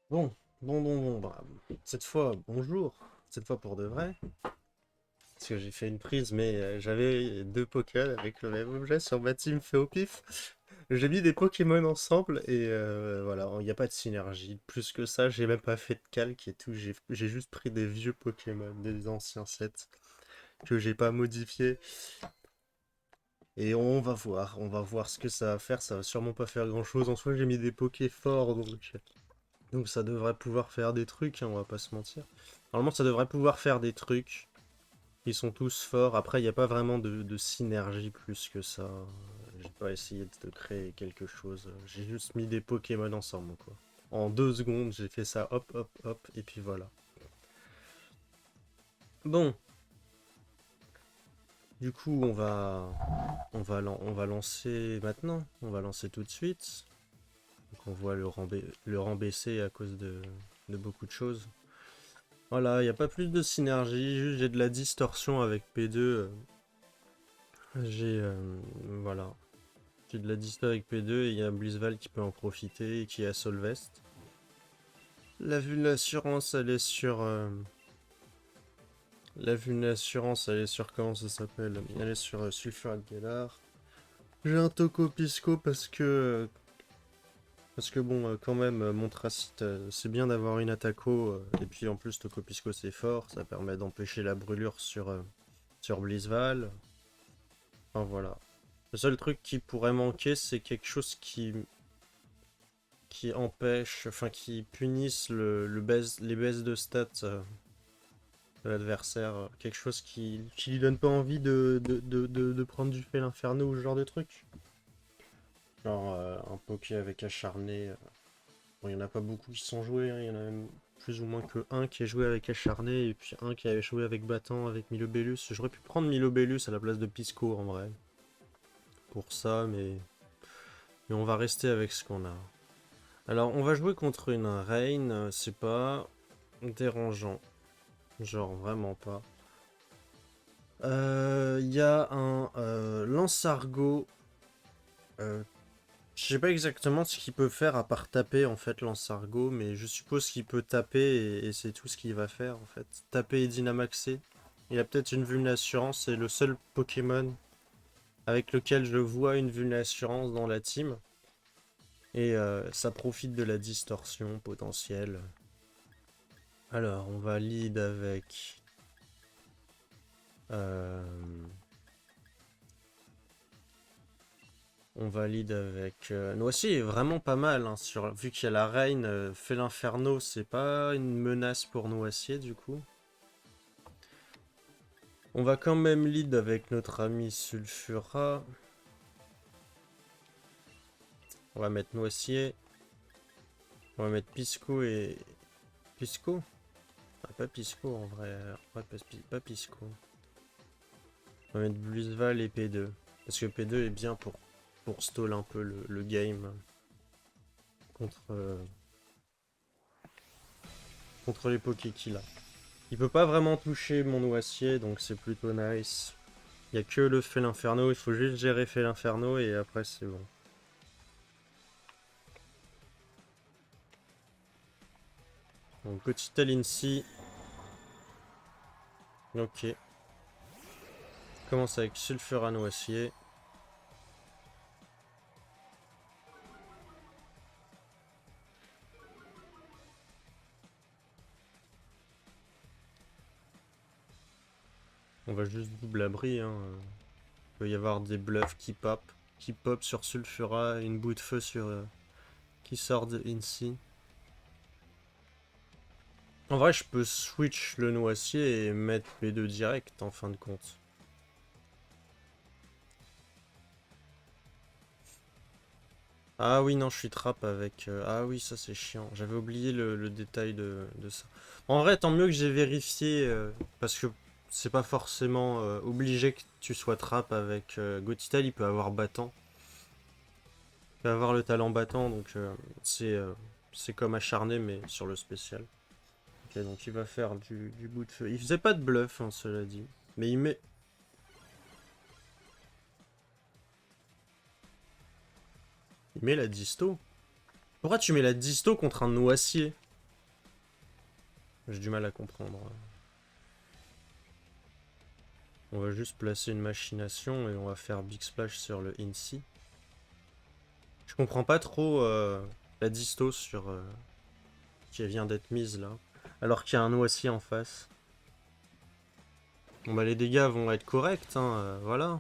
Bon, cette fois, bonjour. Cette fois pour de vrai. Parce que j'ai fait une prise, mais j'avais deux Pokémon avec le même objet sur ma team fait au pif. J'ai mis des Pokémon ensemble et voilà, il n'y a pas de synergie. Plus que ça, j'ai même pas fait de calque et tout. J'ai juste pris des vieux Pokémon, des anciens sets que j'ai pas modifiés. Et on va voir ce que ça va faire. Ça va sûrement pas faire grand-chose. En soi, j'ai mis des Poké forts, donc ça devrait pouvoir faire des trucs, hein, on va pas se mentir. Normalement, ça devrait pouvoir faire des trucs. Ils sont tous forts. Après, il n'y a pas vraiment de synergie plus que ça. J'ai pas essayé de créer quelque chose. J'ai juste mis des Pokémon ensemble, quoi. En 2 secondes, j'ai fait ça, hop, hop, hop, et puis voilà. Bon, du coup, on va lancer maintenant. On va lancer tout de suite. Donc on voit le rang baisser à cause de beaucoup de choses. Voilà, il n'y a pas plus de synergie, juste j'ai de la distorsion avec P2. J'ai voilà, j'ai de la distorsion avec P2 et il y a Blizzval qui peut en profiter et qui a Solvest. La vue de l'assurance, elle est sur la vue de l'assurance, elle est sur comment ça s'appelle? Elle est sur Sulfurat Galar. J'ai un Toco Pisco parce que bon, quand même, Montracite, c'est bien d'avoir une attaquo, et puis en plus Toco Pisco c'est fort, ça permet d'empêcher la brûlure sur Blizzval. Enfin voilà. Le seul truc qui pourrait manquer, c'est quelque chose qui empêche, enfin qui punisse les baisses de stats de l'adversaire. Quelque chose qui lui donne pas envie de prendre du fait l'inferno ou ce genre de truc. Genre un poké avec acharné. Bon, il y en a pas beaucoup qui sont joués, hein. Il y en a même plus ou moins que un qui est joué avec acharné et puis un qui avait joué avec battant avec Milobellus. J'aurais pu prendre Milobellus à la place de Pisco en vrai. Pour ça, mais on va rester avec ce qu'on a. Alors, on va jouer contre une reine, c'est pas dérangeant. Genre, vraiment pas. Il y a un Lance-Argot. Euh, je sais pas exactement ce qu'il peut faire à part taper en fait Lance-Argot, mais je suppose qu'il peut taper et c'est tout ce qu'il va faire en fait. Taper et Dynamaxer. Il a peut-être une vulnassurance, c'est le seul Pokémon avec lequel je vois une vulnassurance dans la team. Et ça profite de la distorsion potentielle. Alors, on va lead avec... euh, on valide avec... Noisy est vraiment pas mal, hein, vu qu'il y a la reine, fait l'inferno, c'est pas une menace pour Noisy du coup. On va quand même lead avec notre ami Sulfura. On va mettre Noisy. On va mettre Pisco et... Pisco? Ah, pas Pisco en vrai. Ouais, pas Pisco. On va mettre Blizzval et P2. Parce que P2 est bien pour stall un peu le game contre, contre les Poké qu'il a. Il peut pas vraiment toucher mon Noisier, donc c'est plutôt nice. Il y a que le Fée l'Inferno, il faut juste gérer Fée l'Inferno et après c'est bon. Donc petit Alincy. Ok. Commence avec Sulfura Noisier. On va juste double abri, hein. Il peut y avoir des bluffs qui pop sur Sulfura, une boule de feu sur qui sort de Incy. En vrai, je peux switch le Noisier et mettre les deux direct en fin de compte. Ah oui, non, je suis trap avec... Ah oui, ça c'est chiant. J'avais oublié le détail de ça. En vrai, tant mieux que j'ai vérifié, parce que c'est pas forcément obligé que tu sois trap avec Gotital, il peut avoir battant. Il peut avoir le talent battant, donc c'est comme acharné, mais sur le spécial. Ok, donc il va faire du bout de feu. Il faisait pas de bluff, hein, cela dit. Mais il met la disto. Pourquoi tu mets la disto contre un noisier? J'ai du mal à comprendre. On va juste placer une machination et on va faire Big Splash sur le INSI. Je comprends pas trop la disto sur qui vient d'être mise là. Alors qu'il y a un noisier en face. Bon bah les dégâts vont être corrects, hein, voilà.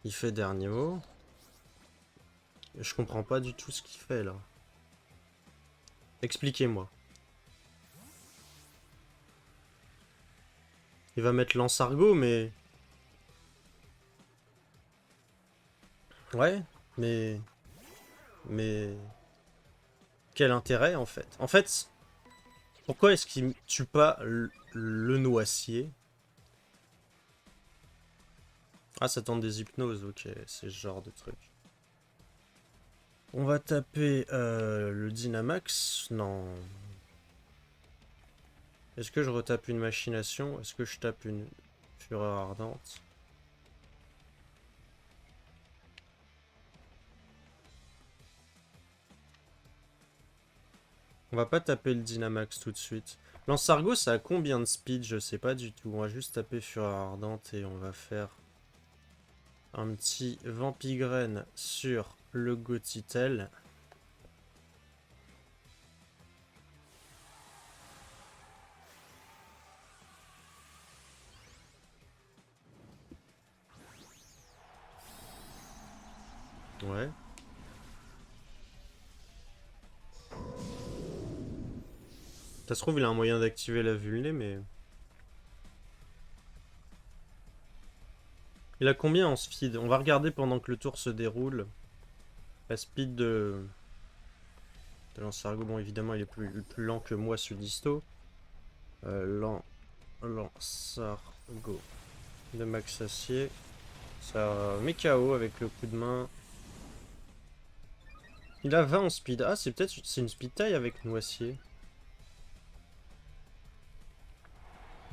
Il fait dernier mot. Je comprends pas du tout ce qu'il fait là. Expliquez-moi. Il va mettre l'Ansargo, mais... Ouais, mais... Mais... Quel intérêt en fait? En fait, pourquoi est-ce qu'il tue pas le noisier? Ah, ça tente des hypnoses, ok, c'est ce genre de truc. On va taper le Dynamax. Non. Est-ce que je retape une machination? Est-ce que je tape une fureur ardente? On va pas taper le Dynamax tout de suite. L'Ansargo, ça a combien de speed? Je sais pas du tout. On va juste taper fureur ardente et on va faire un petit Vampigraine sur le Gothitelle. Ouais. Ça se trouve, il a un moyen d'activer la vulné, mais... Il a combien en speed? On va regarder pendant que le tour se déroule. La speed de l'Ansargo, bon évidemment il est plus lent que moi sur Disto. L'Ansargo de Max Acier. Ça met KO avec le coup de main. Il a 20 en speed. Ah, c'est une speed taille avec Noisier.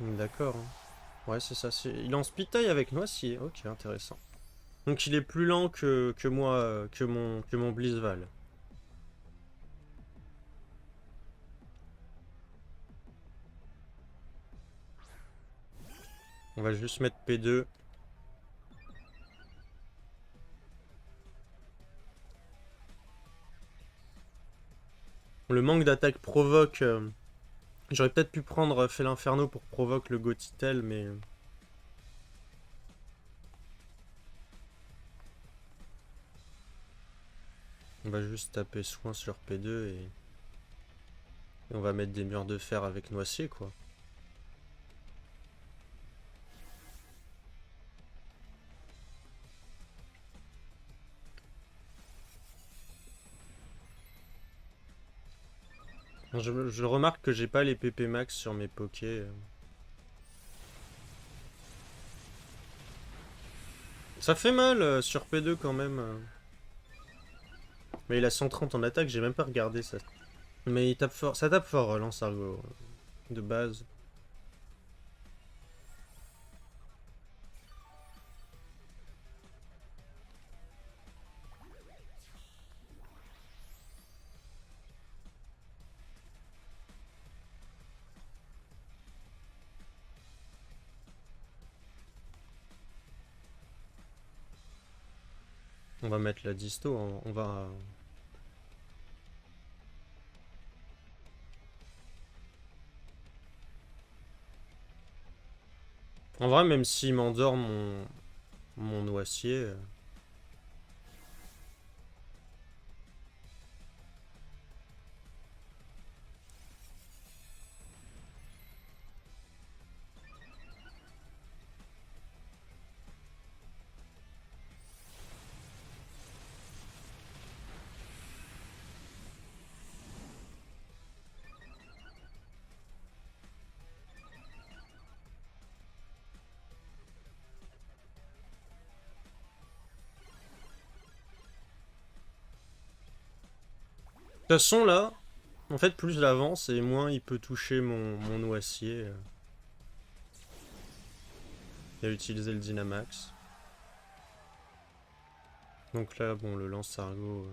D'accord. Ouais, c'est ça. Il est en speed taille avec Noisier. Ok, intéressant. Donc il est plus lent que moi, que mon Blizzval. On va juste mettre P2. Le manque d'attaque provoque... J'aurais peut-être pu prendre Fait l'Inferno pour provoque le Gothitelle, mais... On va juste taper soin sur P2 et on va mettre des murs de fer avec Noisier, quoi. Je remarque que j'ai pas les PP max sur mes pokés. Ça fait mal sur P2 quand même. Mais il a 130 en attaque, j'ai même pas regardé ça. Mais il tape fort, ça tape fort l'Ansargo de base. On va mettre la disto, on va... En vrai, même s'il m'endort mon noisier... De toute façon, là, en fait, plus j'avance et moins il peut toucher mon noisier. Il a utilisé le Dynamax. Donc là, bon, le lance-argot...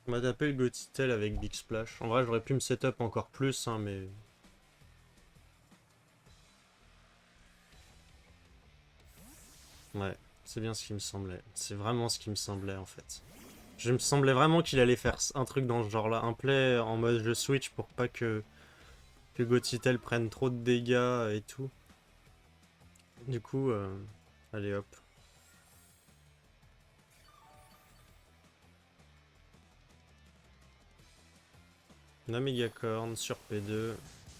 On va taper le Gotitel avec Big Splash. En vrai, j'aurais pu me setup encore plus, hein, mais... Ouais, c'est bien ce qui me semblait. C'est vraiment ce qui me semblait, en fait. Je me semblait vraiment qu'il allait faire un truc dans ce genre-là. Un play en mode je switch pour pas que Gotitel prenne trop de dégâts et tout. Du coup, allez hop. La mégacorne sur P2,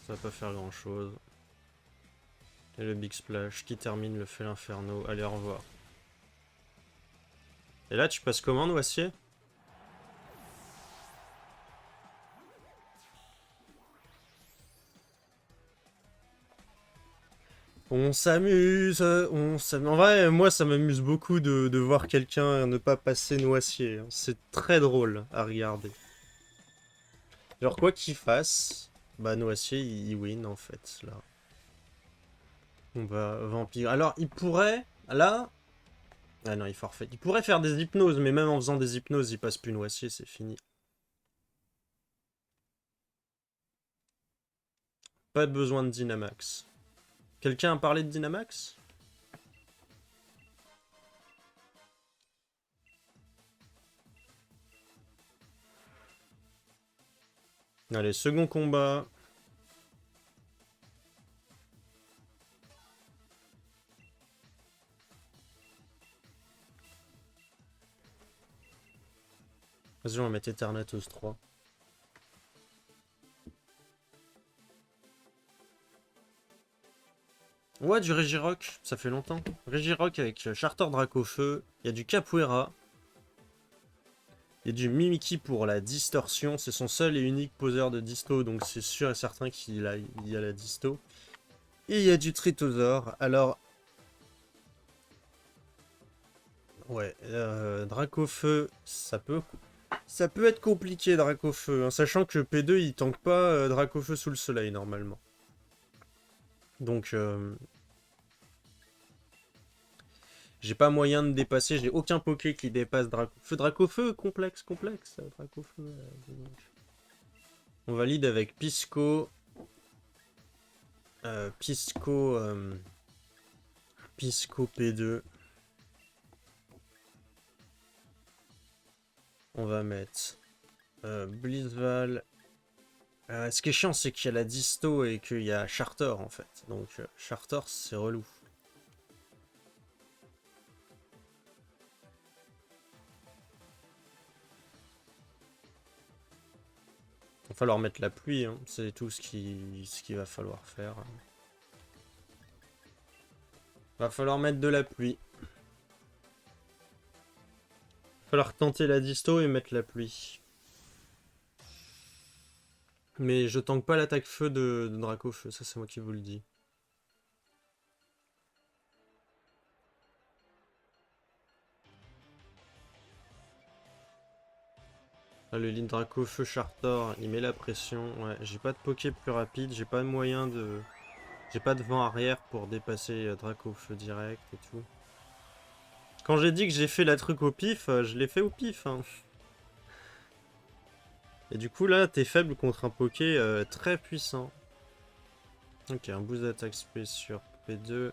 ça va pas faire grand chose. Et le Big Splash qui termine le Feu l'Inferno. Allez, au revoir. Et là, tu passes comment, Noisier? On s'amuse, on s'amuse. En vrai, moi, ça m'amuse beaucoup de voir quelqu'un ne pas passer Noisier. C'est très drôle à regarder. Genre, quoi qu'il fasse, bah, Noisier, il win, en fait, là. On va vampire. Alors, il pourrait, là... Ah non, il forfait. Il pourrait faire des hypnoses, mais même en faisant des hypnoses, il passe plus Noisier, c'est fini. Pas besoin de Dynamax. Quelqu'un a parlé de Dynamax? Allez, second combat. Vas-y, on va mettre Eternatus 3. Ouais, du Regirock, ça fait longtemps. Regirock avec Charter Dracofeu. Il y a du Capoeira. Il y a du Mimiki pour la distorsion. C'est son seul et unique poseur de disto, donc c'est sûr et certain qu'il y a la disto. Et il y a du Tritosaur. Alors... Ouais, Dracofeu, ça peut être compliqué, Dracofeu. Hein, sachant que P2, il tank pas Dracofeu sous le soleil, normalement. Donc... j'ai pas moyen de dépasser, j'ai aucun poké qui dépasse Dracofeu. Dracofeu, complexe, Dracofeu. On valide avec Pisco. Pisco. Pisco P2. On va mettre Blitzval. Ce qui est chiant, c'est qu'il y a la disto et qu'il y a Charter en fait. Donc Charter, c'est relou. Il va falloir mettre la pluie, hein. C'est tout ce qu'il va falloir faire. Va falloir mettre de la pluie. Va falloir tenter la disto et mettre la pluie. Mais je tank pas l'attaque feu de Dracofeu, ça c'est moi qui vous le dis. Ah, le lead Dracofeu Charter, il met la pression. Ouais, j'ai pas de poké plus rapide, j'ai pas de moyen de... J'ai pas de vent arrière pour dépasser Dracofeu direct et tout. Quand j'ai dit que j'ai fait la truc au pif, je l'ai fait au pif. Hein. Et du coup là, t'es faible contre un poké très puissant. Ok, un boost d'attaque space sur P2.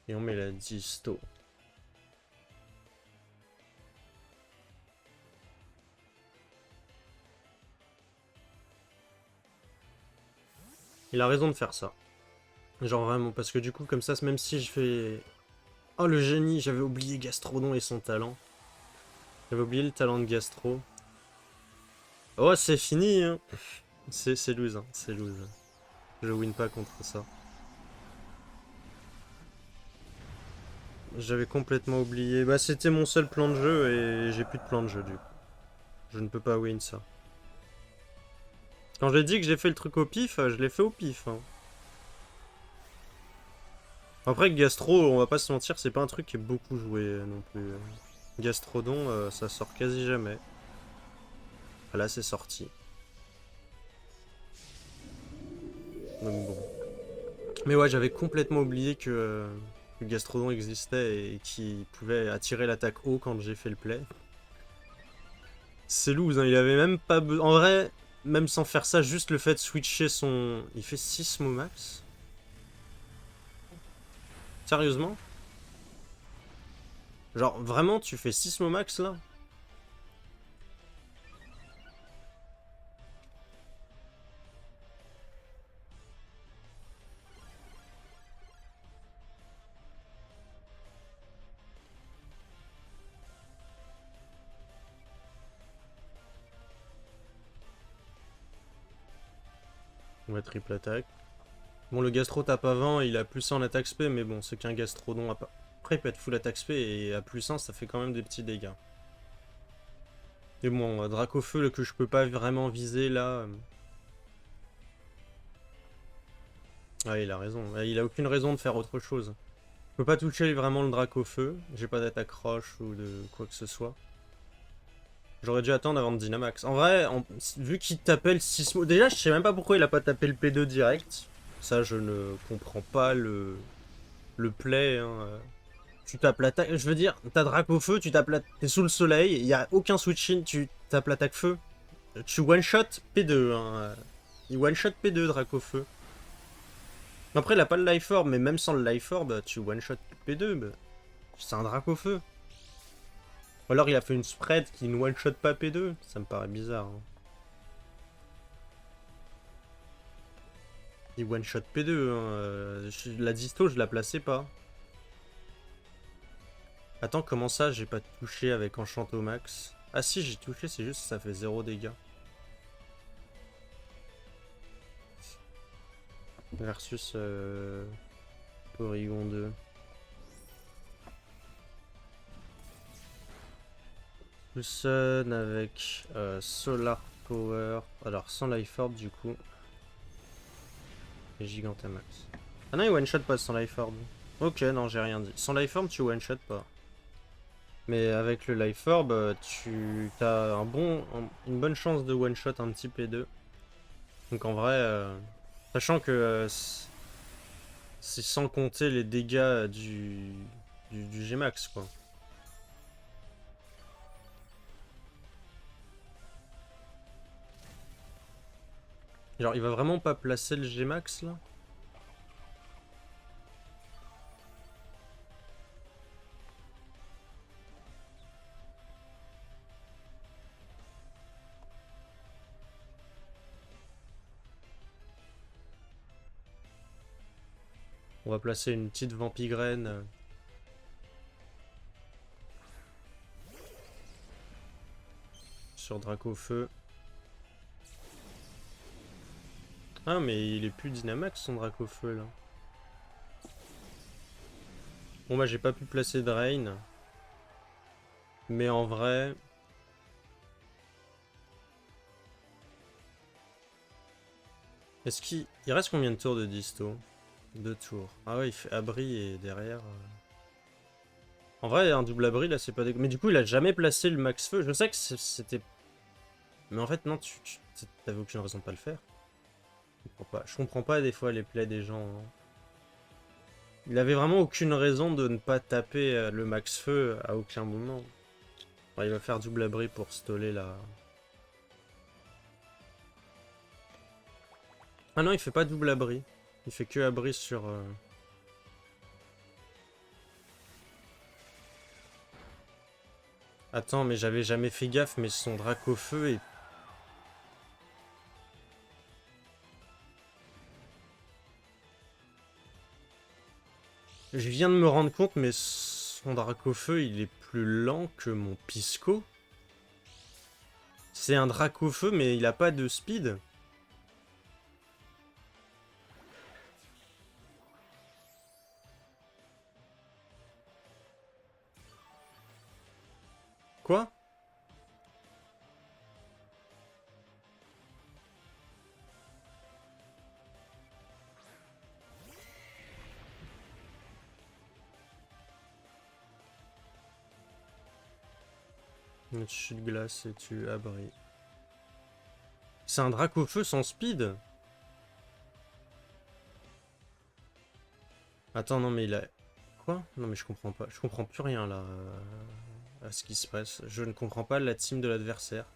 Et on met la disto. Il a raison de faire ça. Genre vraiment, parce que du coup, comme ça, même si je fais... Oh, le génie, j'avais oublié Gastrodon et son talent. J'avais oublié le talent de Gastro. Oh, c'est fini, hein. C'est lose, hein. C'est lose. Je win pas contre ça. J'avais complètement oublié. Bah, c'était mon seul plan de jeu et j'ai plus de plan de jeu, du coup. Je ne peux pas win ça. Quand j'ai dit que j'ai fait le truc au pif, je l'ai fait au pif, hein. Après, Gastro, on va pas se mentir, c'est pas un truc qui est beaucoup joué non plus. Gastrodon, ça sort quasi jamais. Ah, là, c'est sorti. Donc bon. Mais ouais, j'avais complètement oublié que Gastrodon existait et qu'il pouvait attirer l'attaque haut quand j'ai fait le play. C'est loose, hein, il avait même pas besoin. En vrai, même sans faire ça, juste le fait de switcher son. Il fait 6 mots max. Sérieusement? Genre, vraiment, tu fais 6 mots max là? On va triple attaque. Bon, le gastro tape avant, il a plus 1 en attaque spé, mais bon, c'est qu'un gastrodon. Après, il peut être full attaque spé et à plus 1, ça fait quand même des petits dégâts. Et bon, Dracofeu que je peux pas vraiment viser là. Ah, il a raison. Il a aucune raison de faire autre chose. Je peux pas toucher vraiment le Dracofeu. J'ai pas d'attaque roche ou de quoi que ce soit. J'aurais dû attendre avant de Dynamax. En vrai, vu qu'il t'appelle Sismo. Déjà, je sais même pas pourquoi il a pas tapé le P2 direct. Ça, je ne comprends pas le play. Hein. Tu tapes l'attaque. Je veux dire, t'as Dracofeu, tu tapes t'es sous le soleil, il y a aucun switch-in, tu tapes l'attaque feu. Tu one-shot P2. Hein. Il one-shot P2 Dracofeu. Après, il a pas le Life Orb, mais même sans le Life Orb, tu one-shot P2. Bah, c'est un Dracofeu. Ou alors il a fait une spread qui ne one-shot pas P2. Ça me paraît bizarre. Hein. Il one-shot P2. Hein. La disto, je la plaçais pas. Attends, comment ça, j'ai pas touché avec Enchanto Max? Ah si, j'ai touché, c'est juste que ça fait 0 dégâts. Versus Porygon 2. Sun avec Solar Power. Alors sans Life Orb du coup. Et Gigantamax. Ah non, il one shot pas sans Life Orb. Ok, non, j'ai rien dit. Sans Life Orb, tu one shot pas. Mais avec le Life Orb, tu as une bonne chance de one shot un petit P2. Donc en vrai, sachant que c'est sans compter les dégâts du Gmax quoi. Genre, il va vraiment pas placer le Gmax là? On va placer une petite Vampigraine. Sur Dracofeu. Ah, mais il est plus Dynamax son Dracofeu là. Bon, bah, j'ai pas pu placer Drain. Mais en vrai. Est-ce qu'il reste combien de tours de disto? 2 tours. Ah ouais, il fait abri et derrière. En vrai, un double abri là, c'est pas dégueu. Mais du coup, il a jamais placé le max feu. Je sais que c'était. Mais en fait, non, t'avais aucune raison de pas le faire. Je comprends pas des fois les plays des gens. Hein. Il avait vraiment aucune raison de ne pas taper le max feu à aucun moment. Enfin, il va faire double abri pour stoller là. Ah non, il fait pas double abri. Il fait que abri sur. Attends, mais j'avais jamais fait gaffe, mais son Dracofeu est. Je viens de me rendre compte, mais son Dracofeu, il est plus lent que mon Pisco. C'est un Dracofeu, mais il a pas de speed. Quoi? Tu chutes glace et tu abris. C'est un Dracofeu sans speed. Attends, non mais il a... Quoi? Non mais je comprends pas. Je comprends plus rien là. À ce qui se passe. Je ne comprends pas la team de l'adversaire.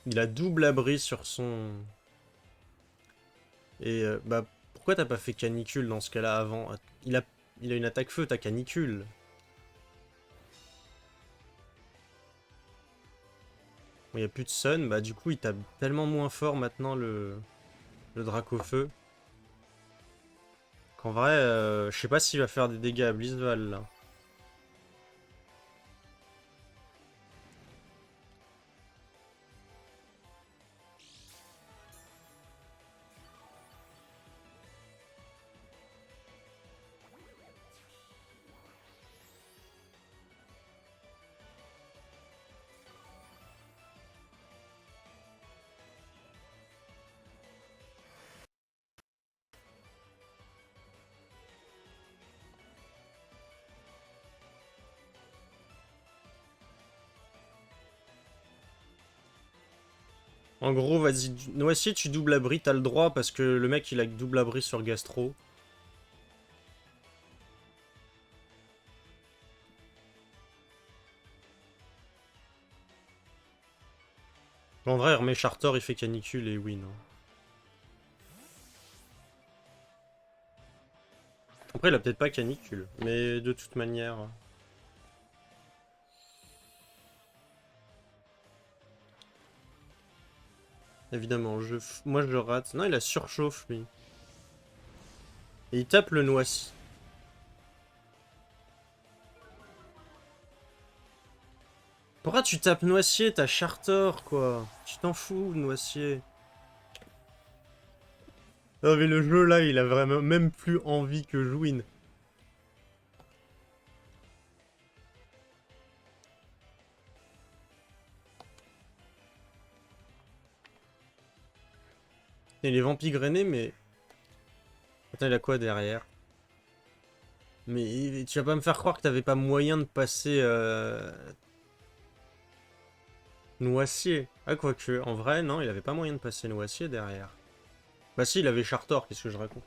Il a double abri sur son... Et bah pourquoi t'as pas fait canicule dans ce cas-là avant? Il a, il a une attaque feu, t'as canicule. Bon, il n'y a plus de sun, bah du coup il tape tellement moins fort maintenant le Dracofeu. Qu'en vrai, je sais pas s'il va faire des dégâts à Blizzval là. En gros, vas-y, Noisy, tu double abri, t'as le droit parce que le mec il a double abri sur Gastro. En vrai, Hermé Charter il fait canicule et win. Hein. Après, il a peut-être pas canicule, mais de toute manière. Évidemment, moi je rate. Non, il a surchauffe lui. Et il tape le Noisy. Pourquoi tu tapes Noicier? T'as Charter quoi. Tu t'en fous, Noicier. Non mais le jeu là, il a vraiment même plus envie que je win. Et les vampires grainés, mais... Attends, il a quoi derrière? Mais tu vas pas me faire croire que t'avais pas moyen de passer Noicier. Ah, quoique, en vrai, non, il avait pas moyen de passer Noicier derrière. Bah si, il avait Charter, qu'est-ce que je raconte?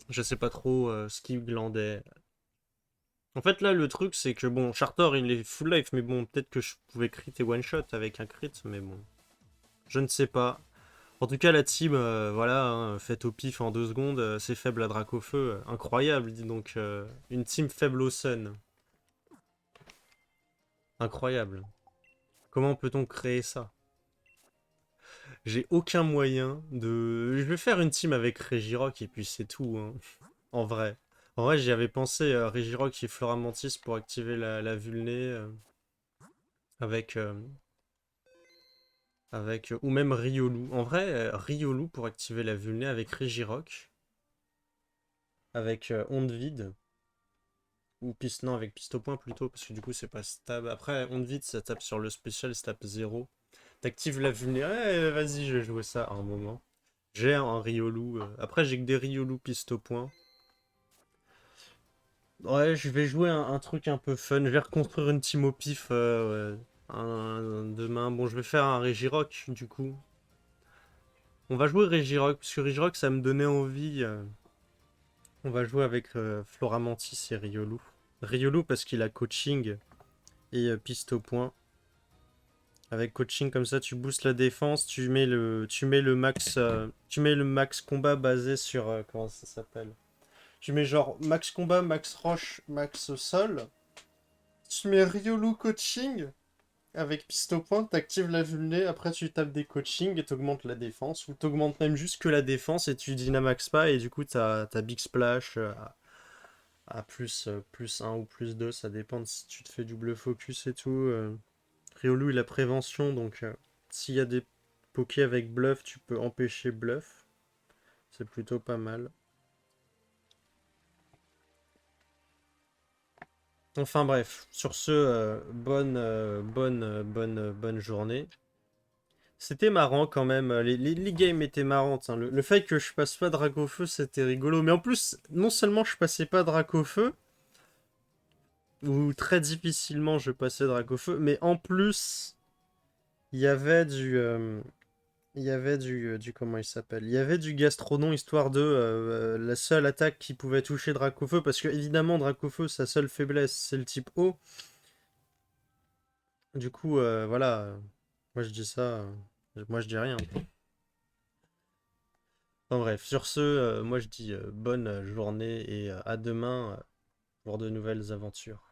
Je sais pas trop ce qu'il glandait. En fait, là, le truc, c'est que, bon, Charter, il est full life, mais bon, peut-être que je pouvais crit et one-shot avec un crit, mais bon. Je ne sais pas. En tout cas, la team, voilà, hein, faite au pif en 2 secondes, c'est faible à Dracofeu. Incroyable, dis donc. Une team faible au Sun. Incroyable. Comment peut-on créer ça? J'ai aucun moyen de... Je vais faire une team avec Regirock et puis c'est tout, hein. En vrai. En vrai, j'y avais pensé, Regirock et Floramantis pour activer la vulné. Avec... ou même Riolu. En vrai, Riolu pour activer la vulné avec Regirock. Avec Onde Vide. Ou piste, non, avec piste au point plutôt, parce que du coup c'est pas stab. Après, Onde Vide, ça tape sur le spécial, ça tape 0. T'actives la vulné. Ouais, vas-y, je vais jouer ça à un moment. J'ai un Riolu. Après, j'ai que des Riolu piste au point. Ouais, je vais jouer un truc un peu fun. Je vais reconstruire une team au pif ouais. Demain. Bon, je vais faire un Regirock du coup. On va jouer Regirock, parce que Regirock ça me donnait envie. On va jouer avec Floramantis et Riolu. Riolu parce qu'il a coaching et piste au point. Avec coaching comme ça, tu boostes la défense, tu mets le max combat basé sur comment ça s'appelle. Tu mets genre max combat, max roche, max sol. Tu mets Riolu coaching avec piste au point, t'actives la vulné, après tu tapes des coachings et t'augmentes la défense, ou t'augmentes même juste que la défense et tu dynamax pas et du coup t'as Big Splash à plus 1 ou plus 2, ça dépend de si tu te fais double focus et tout. Riolu il a prévention donc s'il y a des pokés avec bluff, tu peux empêcher bluff. C'est plutôt pas mal. Enfin bref, sur ce, bonne journée. C'était marrant quand même, les games étaient marrantes. Hein. Le fait que je passe pas Dracofeu, c'était rigolo. Mais en plus, non seulement je passais pas Dracofeu, où très difficilement je passais Dracofeu, mais en plus, il y avait du comment il s'appelle? Il y avait du Gastrodon histoire de la seule attaque qui pouvait toucher Dracofeu, parce que évidemment Dracofeu, sa seule faiblesse, c'est le type eau. Du coup, voilà, moi je dis ça, moi je dis rien. Enfin bref, sur ce, moi je dis bonne journée et à demain pour de nouvelles aventures.